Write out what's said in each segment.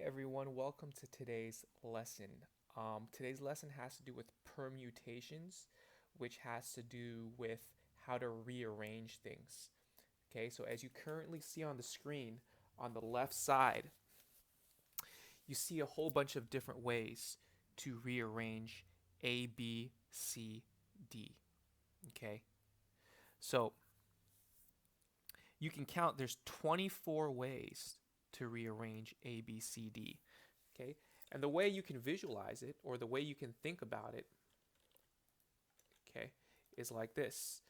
Everyone, welcome to today's lesson. Today's lesson has to do with permutations, which has to do with how to rearrange things. Okay, so as you currently see on the screen, on the left side, you see a whole bunch of different ways to rearrange A, B, C, D. Okay, so you can count, there's 24 ways to rearrange A, B, C, D. Okay, and the way you can visualize it, or the way you can think about it, okay, is like this.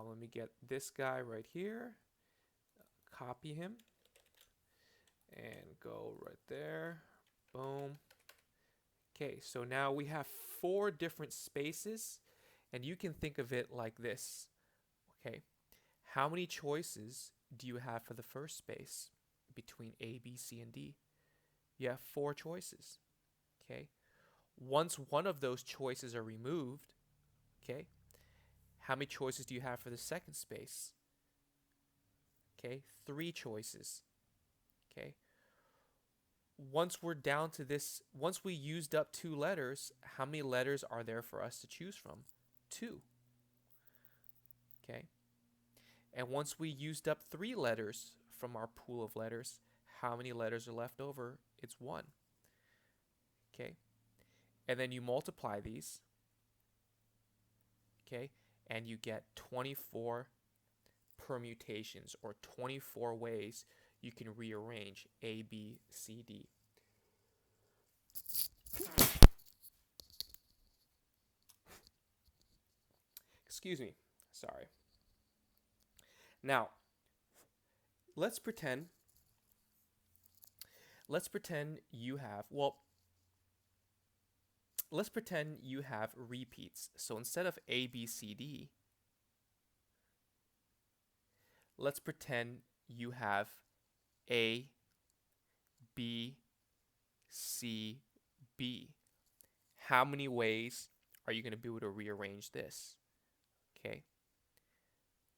Let me get this guy right here, copy him, and go right there. Boom. Okay, so now we have 4 different spaces, and you can think of it like this. Okay, how many choices do you have for the first space between A, B, C, and D? You have 4 choices. Okay, once one of those choices are removed, okay, how many choices do you have for the second space? Okay, 3 choices. Okay, once we're down to this, once we used up 2 letters, how many letters are there for us to choose from? 2. Okay, and once we used up 3 letters from our pool of letters, how many letters are left over? It's 1. Okay, and then you multiply these, okay, and you get 24 permutations, or 24 ways you can rearrange A, B, C, D. Excuse me. Sorry. Now, let's pretend you have, well, let's pretend you have repeats. So instead of A, B, C, D, let's pretend you have A, B, C, B. How many ways are you going to be able to rearrange this? Okay.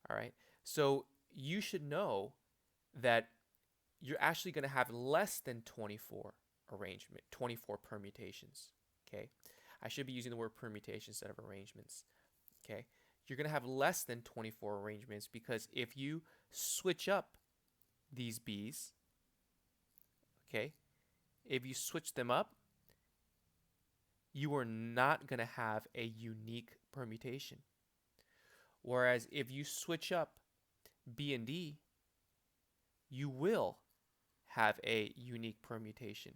All right. So you should know that you're actually going to have less than 24 permutations. Okay. I should be using the word permutation instead of arrangements. Okay. You're going to have less than 24 arrangements, because if you switch up these B's, okay, if you switch them up, you are not going to have a unique permutation. Whereas if you switch up B and D, you will have a unique permutation.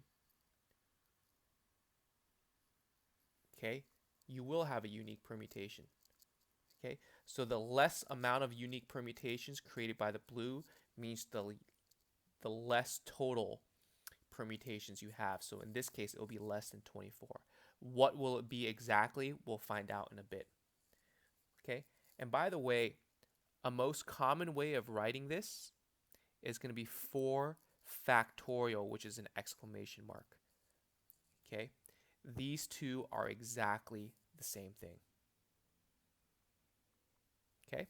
Okay, you will have a unique permutation. Okay, so the less amount of unique permutations created by the blue means the less total permutations you have. So in this case, it will be less than 24. What will it be exactly? We'll find out in a bit. Okay, and by the way, a most common way of writing this is going to be 4 factorial, which is an exclamation mark. Okay, these two are exactly the same thing. Okay,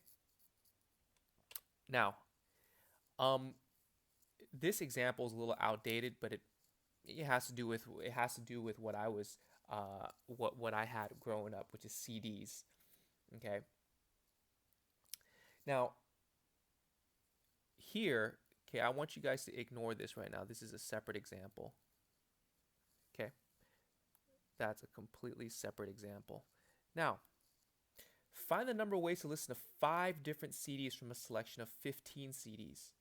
now this example is a little outdated, but it has to do with what I was what I had growing up, which is CDs. Okay, now here, okay, I want you guys to ignore this right now. This is a separate example. Okay, that's a completely separate example. Now, find the number of ways to listen to 5 different CDs from a selection of 15 CDs.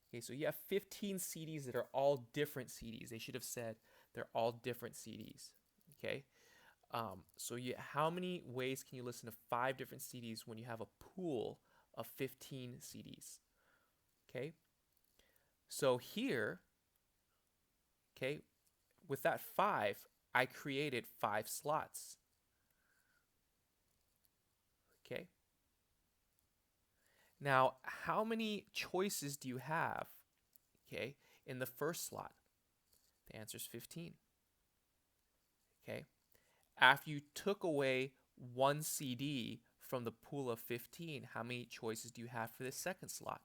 Okay, so you have 15 CDs that are all different CDs. They should have said they're all different CDs. Okay, so how many ways can you listen to 5 different CDs when you have a pool of 15 CDs? Okay, so here, okay, with that 5, I created 5 slots. Okay. Now, how many choices do you have, okay, in the first slot? The answer is 15. Okay. After you took away 1 CD from the pool of 15, how many choices do you have for the second slot?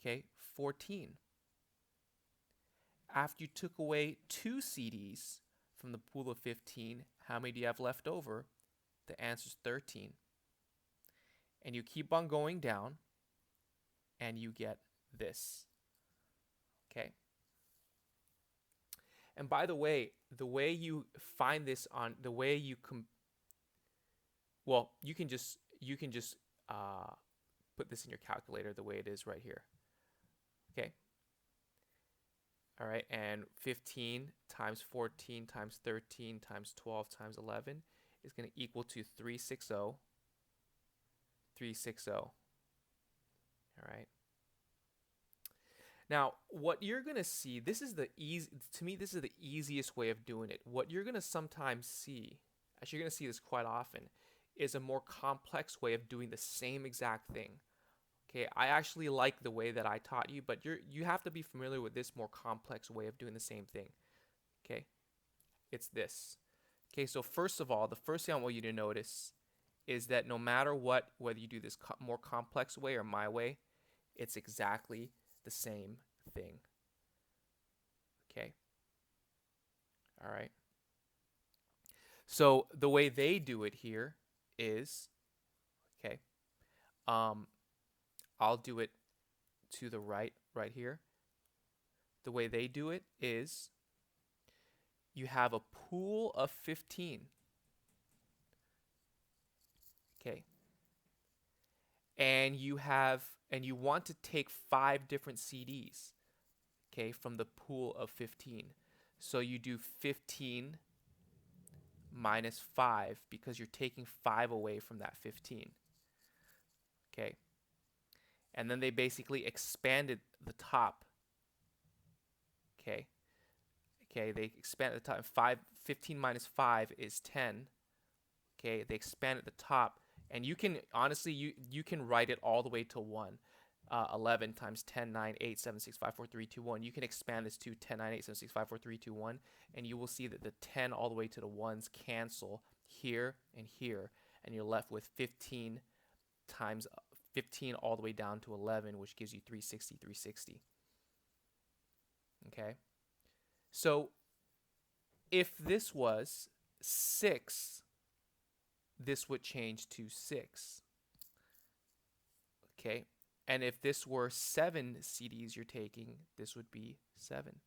Okay, 14. after you took away 2 CDs from the pool of 15, how many do you have left over? The answer is 13. And you keep on going down, and you get this. Okay? And by the way you find this on the way you well, you can just put this in your calculator the way it is right here. Okay. All right, and 15 times 14 times 13 times 12 times 11 is going to equal to 360. 360. All right. Now, what you're going to see, this is the easiest way of doing it. What you're going to sometimes see, actually you're going to see this quite often, is a more complex way of doing the same exact thing. Okay, I actually like the way that I taught you, but you have to be familiar with this more complex way of doing the same thing. Okay, it's this. Okay, so first of all, the first thing I want you to notice is that no matter what, whether you do this more complex way or my way, it's exactly the same thing. Okay. All right. So the way they do it here is, okay, I'll do it to the right here. The way they do it is you have a pool of 15. Okay. And you want to take 5 different CDs, okay, from the pool of 15. So you do 15 minus 5 because you're taking 5 away from that 15. Okay. And then they basically expanded the top. Okay. Okay, they expanded the top. 15 minus 5 is 10. Okay, they expanded the top. And you can, honestly, you can write it all the way to 1. 11 times 10, 9, 8, 7, 6, 5, 4, 3, 2, 1. You can expand this to 10, 9, 8, 7, 6, 5, 4, 3, 2, 1. And you will see that the 10 all the way to the 1s cancel here and here. And you're left with 15 times 15 all the way down to 11, which gives you 360, 360. Okay? So if this was 6, this would change to 6. Okay? And if this were 7 CDs you're taking, this would be 7.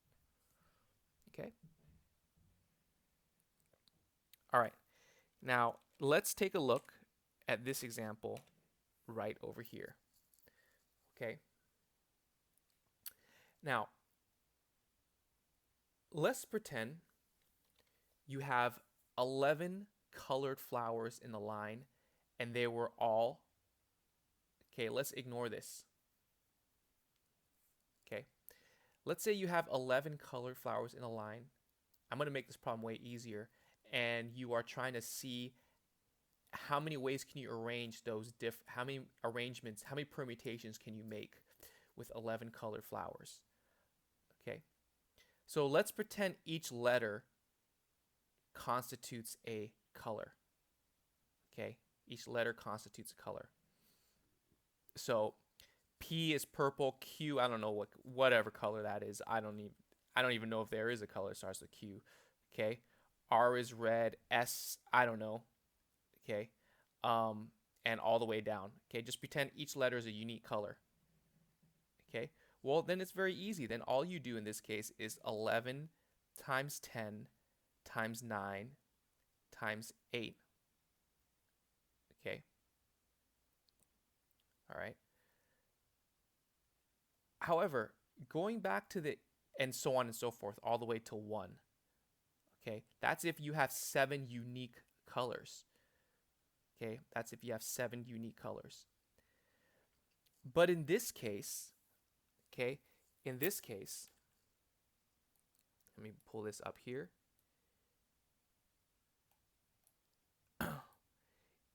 Okay? All right. Now, let's take a look at this example right over here. Okay? Now, let's pretend you have 11 colored flowers in the line, and they were all, okay, let's ignore this. Okay, let's say you have 11 colored flowers in a line. I'm going to make this problem way easier, and you are trying to see how many ways can you arrange those how many arrangements, how many permutations can you make with 11 colored flowers. Okay, so let's pretend each letter constitutes a color. Okay, each letter constitutes a color. So P is purple, Q, I don't know whatever color that is. I don't even know if there is a color that starts with Q. Okay, R is red, S, I don't know. Okay, and all the way down. Okay, just pretend each letter is a unique color. Okay, well then it's very easy. Then all you do in this case is 11 times 10 times 9 times 8. Okay. All right. However, going back to the, and so on and so forth, all the way to 1. Okay, that's if you have 7 unique colors. Okay, that's if you have 7 unique colors. But in this case, okay, in this case, let me pull this up here.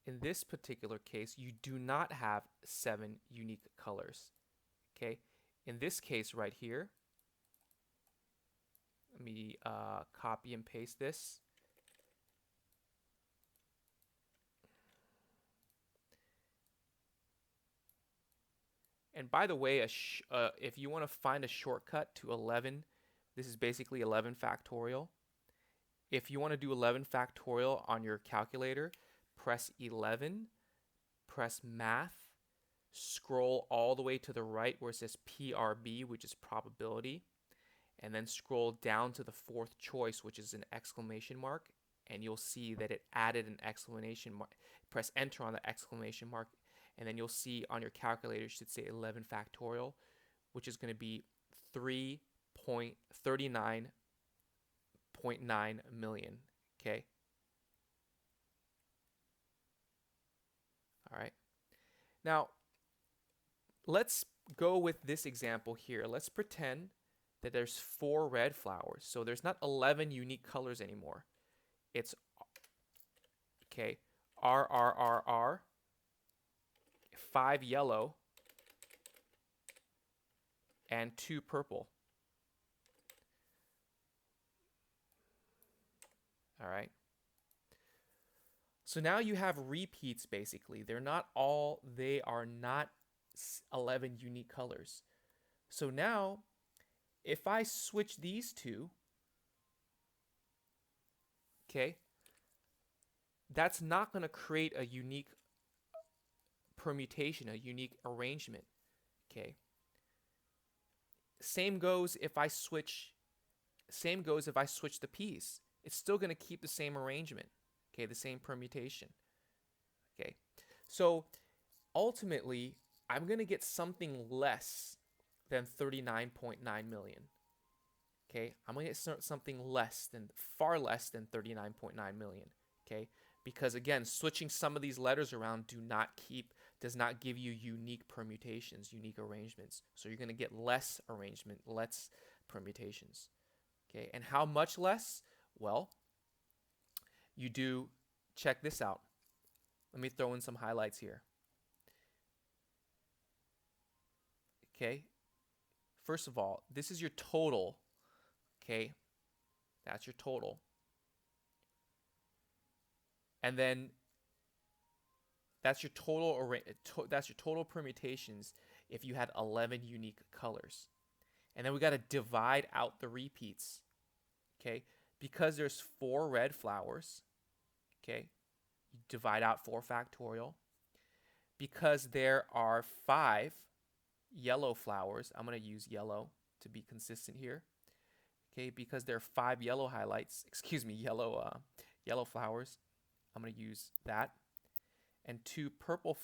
In this particular case, you do not have 7 unique colors. Okay, in this case right here, let me copy and paste this. And by the way, if you want to find a shortcut to 11 This is basically 11 factorial. If you want to do 11 factorial on your calculator, press 11, press math, scroll all the way to the right where it says PRB, which is probability, and then scroll down to the fourth choice, which is an exclamation mark, and you'll see that it added an exclamation mark. Press enter on the exclamation mark, and then you'll see on your calculator it should say 11 factorial, which is going to be 3.39.9 million. Okay. All right. Now, let's go with this example here. Let's pretend that there's 4 red flowers. So there's not 11 unique colors anymore. It's, okay, R, 5 yellow, and 2 purple. All right. So now you have repeats basically. They are not 11 unique colors. So now if I switch these two, okay, that's not going to create a unique permutation, a unique arrangement. Okay. Same goes if I switch the P's. It's still going to keep the same arrangement. Okay, the same permutation. Okay. So ultimately, I'm going to get something less than 39.9 million. Okay, I'm going to get something far less than 39.9 million. Okay, because again, switching some of these letters around does not give you unique permutations, unique arrangements. So you're going to get less arrangement, less permutations. Okay, and how much less? Well, you do, check this out. Let me throw in some highlights here. Okay, first of all, this is your total. Okay, that's your total. And then that's your total permutations if you had 11 unique colors. And then we got to divide out the repeats. Okay, because there's 4 red flowers. Okay, you divide out 4 factorial. Because there are 5 yellow flowers, I'm going to use yellow to be consistent here. Okay, because there are 5 yellow yellow flowers, I'm going to use that. And 2 purple,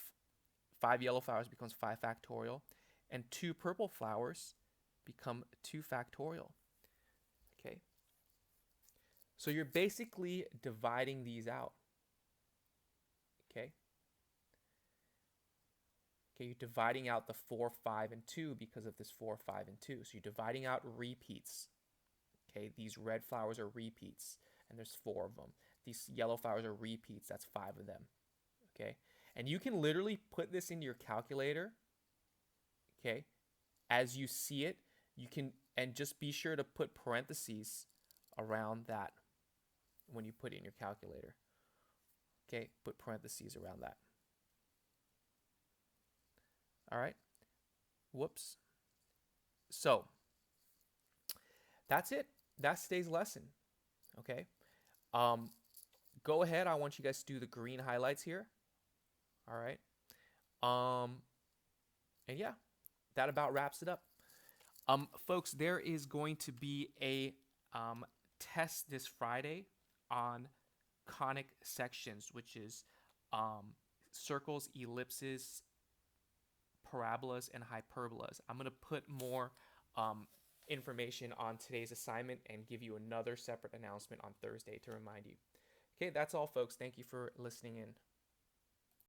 5 yellow flowers becomes 5 factorial. And 2 purple flowers become 2 factorial. Okay. So you're basically dividing these out. Okay. Okay, you're dividing out the 4, 5, and 2 because of this 4, 5, and 2. So you're dividing out repeats. Okay, these red flowers are repeats, and there's 4 of them. These yellow flowers are repeats, that's 5 of them. Okay, and you can literally put this into your calculator. Okay, as you see it, you can, and just be sure to put parentheses around that when you put it in your calculator. Okay, put parentheses around that. All right, whoops. So that's it. That's today's lesson. Okay, go ahead. I want you guys to do the green highlights here. All right, and yeah, that about wraps it up. Folks, there is going to be a test this Friday on conic sections, which is circles, ellipses, parabolas, and hyperbolas. I'm going to put more information on today's assignment and give you another separate announcement on Thursday to remind you. Okay, that's all, folks. Thank you for listening in.